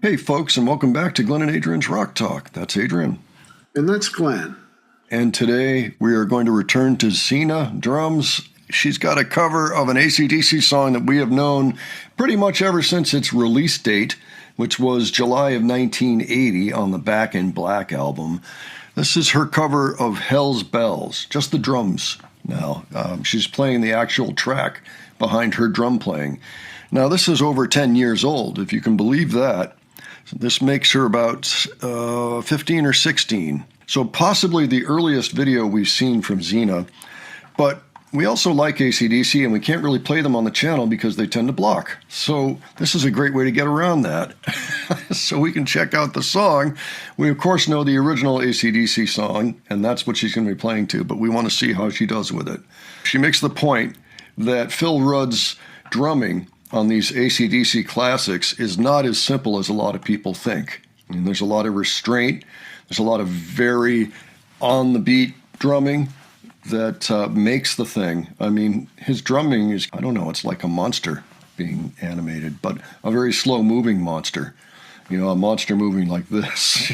Hey, folks, and welcome back to Glenn and Adrian's Rock Talk. That's Adrian. And that's Glenn. And today we are going to return to Sina drums. She's got a cover of an AC/DC song that we have known pretty much ever since its release date, which was July of 1980 on the Back in Black album. This is her cover of Hell's Bells, just the drums now. She's playing the actual track behind her drum playing. Now, this is over 10 years old, if you can believe that. This makes her about 15 or 16. So possibly the earliest video we've seen from Sina. But we also like AC/DC, and we can't really play them on the channel because they tend to block. So this is a great way to get around that. So we can check out the song. We, of course, know the original AC/DC song, and that's what she's going to be playing to, but we want to see how she does with it. She makes the point that Phil Rudd's drumming on these AC/DC classics is not as simple as a lot of people think. I mean, there's a lot of restraint. There's a lot of very on-the-beat drumming that makes the thing. I mean, his drumming is, I don't know, it's like a monster being animated, but a very slow-moving monster. You know, a monster moving like this,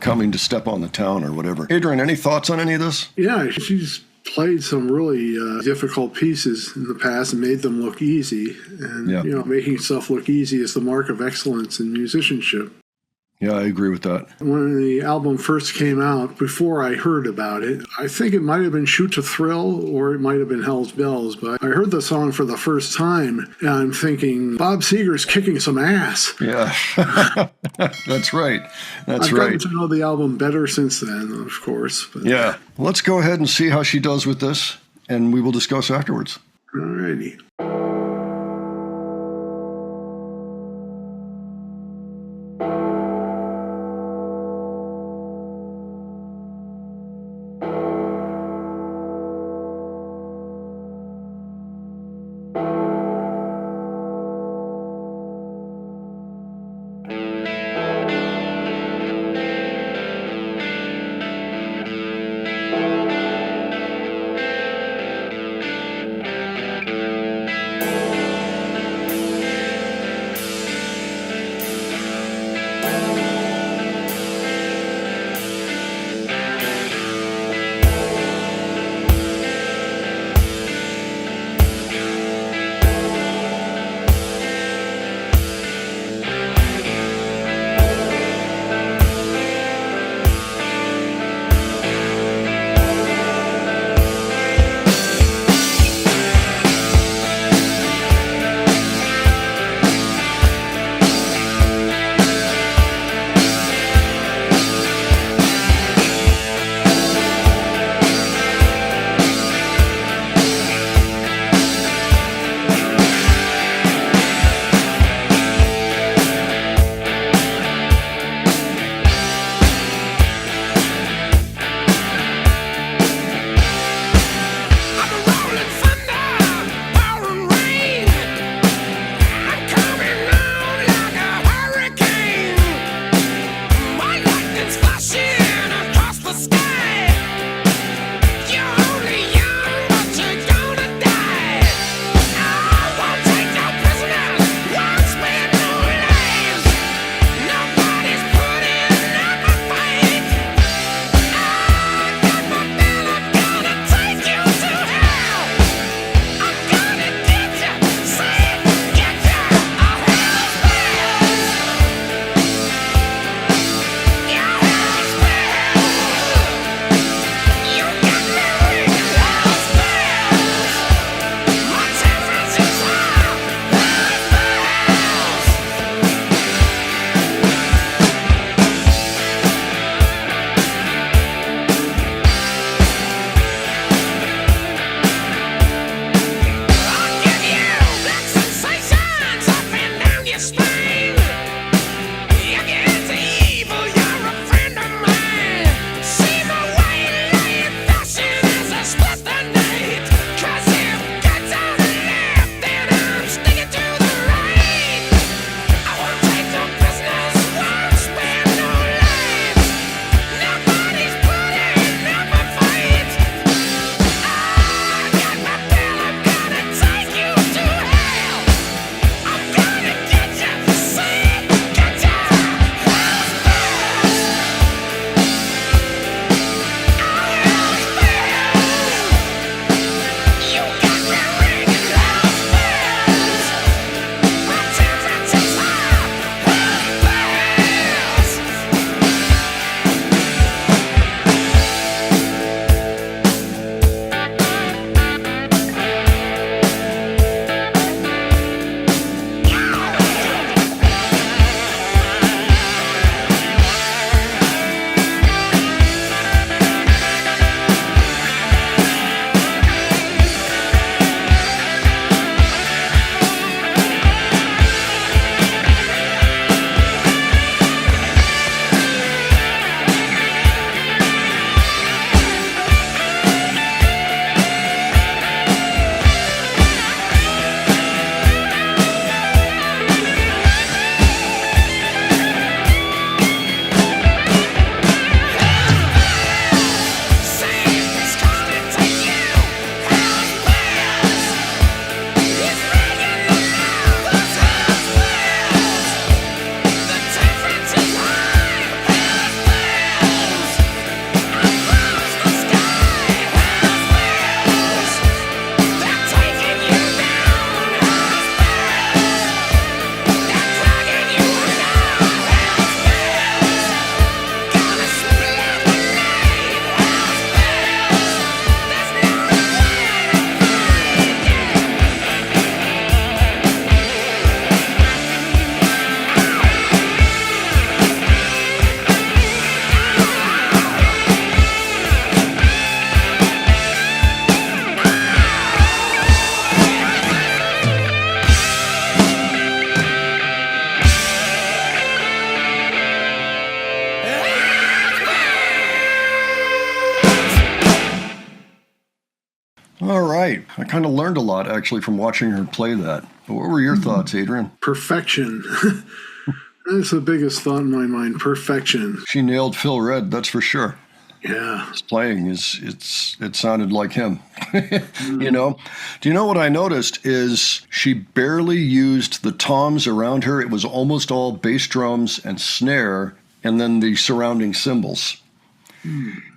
coming to step on the town or whatever. Adrian, any thoughts on any of this? Yeah, she's played some really difficult pieces in the past and made them look easy. And, making stuff look easy is the mark of excellence in musicianship. Yeah, I agree with that. When the album first came out, before I heard about it, I think it might have been Shoot to Thrill or it might have been Hell's Bells, but I heard the song for the first time and I'm thinking, Bob Seger's kicking some ass. Yeah, that's right. I've gotten to know the album better since then, of course. But yeah, let's go ahead and see how she does with this, and we will discuss afterwards. All righty. I kind of learned a lot, actually, from watching her play that. What were your thoughts, Adrian? Perfection. That's the biggest thought in my mind, perfection. She nailed Phil Rudd, that's for sure. Yeah. His playing it sounded like him. You know? Do you know what I noticed is she barely used the toms around her. It was almost all bass drums and snare and then the surrounding cymbals.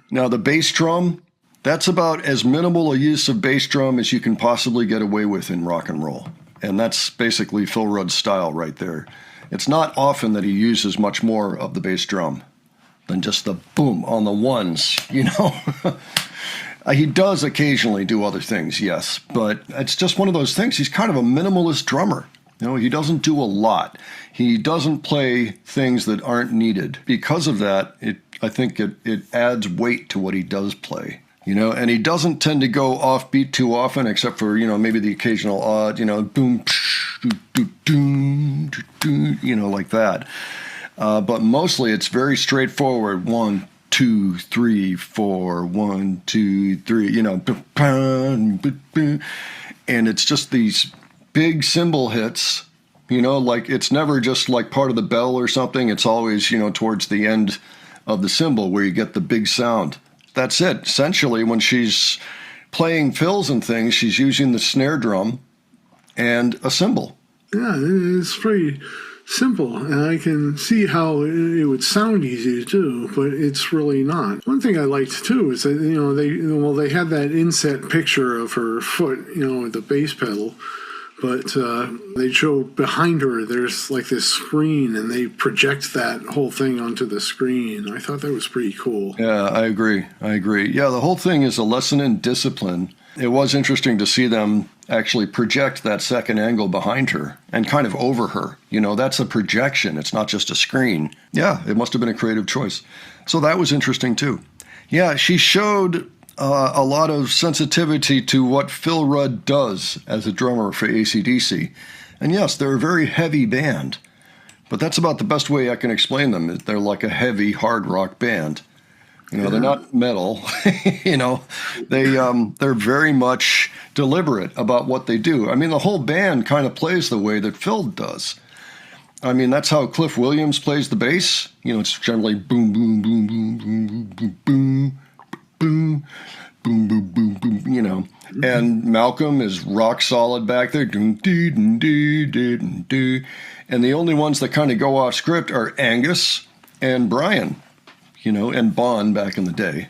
Now the bass drum, that's about as minimal a use of bass drum as you can possibly get away with in rock and roll. And that's basically Phil Rudd's style right there. It's not often that he uses much more of the bass drum than just the boom on the ones, you know. He does occasionally do other things, yes, but it's just one of those things. He's kind of a minimalist drummer. You know, he doesn't do a lot. He doesn't play things that aren't needed. Because of that, I think it adds weight to what he does play. You know, and he doesn't tend to go offbeat too often, except for, you know, maybe the occasional odd, you know, boom, you know, like that. But mostly it's very straightforward. 1, 2, 3, 4, 1, 2, 3, you know, and it's just these big cymbal hits, you know, like it's never just like part of the bell or something. It's always, you know, towards the end of the cymbal where you get the big sound. That's it. Essentially, when she's playing fills and things, she's using the snare drum and a cymbal. Yeah, it's pretty simple, and I can see how it would sound easy to do, but it's really not. One thing I liked too is that, you know, they had that inset picture of her foot, you know, with the bass pedal, but they show behind her there's like this screen, and they project that whole thing onto the screen. I thought that was pretty cool. Yeah, I agree. Yeah, the whole thing is a lesson in discipline. It was interesting to see them actually project that second angle behind her and kind of over her. You know, that's a projection. It's not just a screen. Yeah, it must have been a creative choice. So that was interesting too. Yeah, she showed a lot of sensitivity to what Phil Rudd does as a drummer for AC/DC. And yes, they're a very heavy band, but that's about the best way I can explain them. They're like a heavy hard rock band. You know, they're not metal. You know, they're very much deliberate about what they do. I mean, the whole band kind of plays the way that Phil does. I mean, that's how Cliff Williams plays the bass. You know, it's generally boom, boom, boom, boom, boom, boom, boom, boom, boom, boom, boom, boom, boom, you know. And Malcolm is rock solid back there. And the only ones that kind of go off script are Angus and Brian, you know, and Bon back in the day,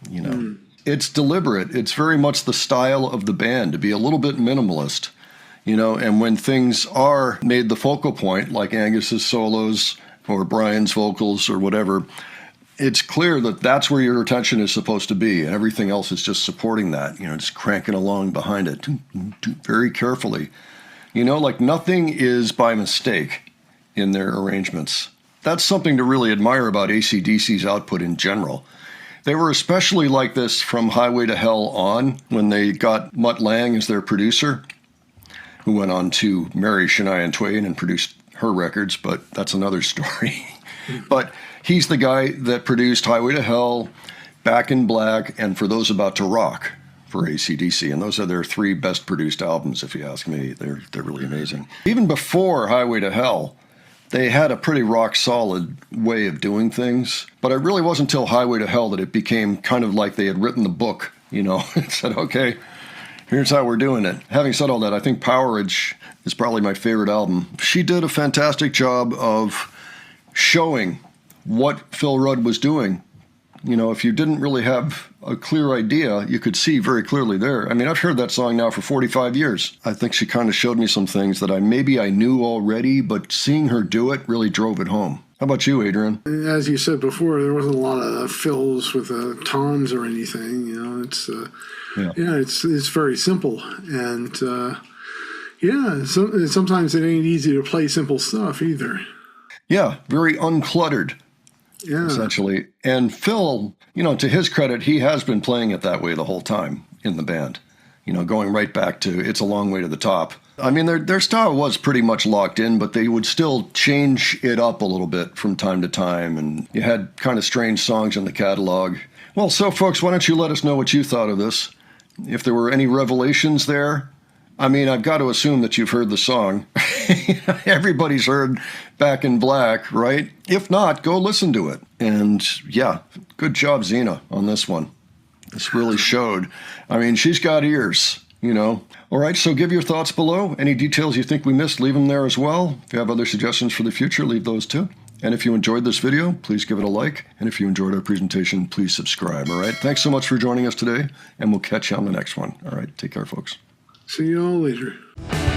you know. It's deliberate. It's very much the style of the band to be a little bit minimalist, you know, and when things are made the focal point, like Angus's solos or Brian's vocals or whatever, it's clear that that's where your attention is supposed to be, and everything else is just supporting that, you know, just cranking along behind it very carefully. You know, like nothing is by mistake in their arrangements. That's something to really admire about AC/DC's output in general. They were especially like this from Highway to Hell on, when they got Mutt Lange as their producer, who went on to marry Shania Twain and produced her records, but that's another story. But he's the guy that produced Highway to Hell, Back in Black, and For Those About to Rock for AC/DC. And those are their 3 best produced albums, if you ask me. They're really amazing. Even before Highway to Hell, they had a pretty rock-solid way of doing things. But it really wasn't until Highway to Hell that it became kind of like they had written the book, you know, and said, okay, here's how we're doing it. Having said all that, I think Powerage is probably my favorite album. She did a fantastic job of showing what Phil Rudd was doing. You know, if you didn't really have a clear idea, you could see very clearly there. I mean, I've heard that song now for 45 years. I think she kind of showed me some things that I knew already, but seeing her do it really drove it home. How about you, Adrian? As you said before, there wasn't a lot of fills with toms or anything. You know, it's very simple, and sometimes it ain't easy to play simple stuff either. Yeah, very uncluttered. Yeah. Essentially. And Phil, you know, to his credit, he has been playing it that way the whole time in the band, you know, going right back to It's a Long Way to the Top. I mean, their style was pretty much locked in, but they would still change it up a little bit from time to time. And you had kind of strange songs in the catalog. Well, so folks, why don't you let us know what you thought of this? if there were any revelations there. I mean, I've got to assume that you've heard the song. Everybody's heard Back in Black, right? If not, go listen to it. And yeah, good job, Sina, on this one. This really showed. I mean, she's got ears, you know. All right, so give your thoughts below. Any details you think we missed, leave them there as well. If you have other suggestions for the future, leave those too. And if you enjoyed this video, please give it a like. And if you enjoyed our presentation, please subscribe, all right? Thanks so much for joining us today, and we'll catch you on the next one. All right, take care, folks. See you all later.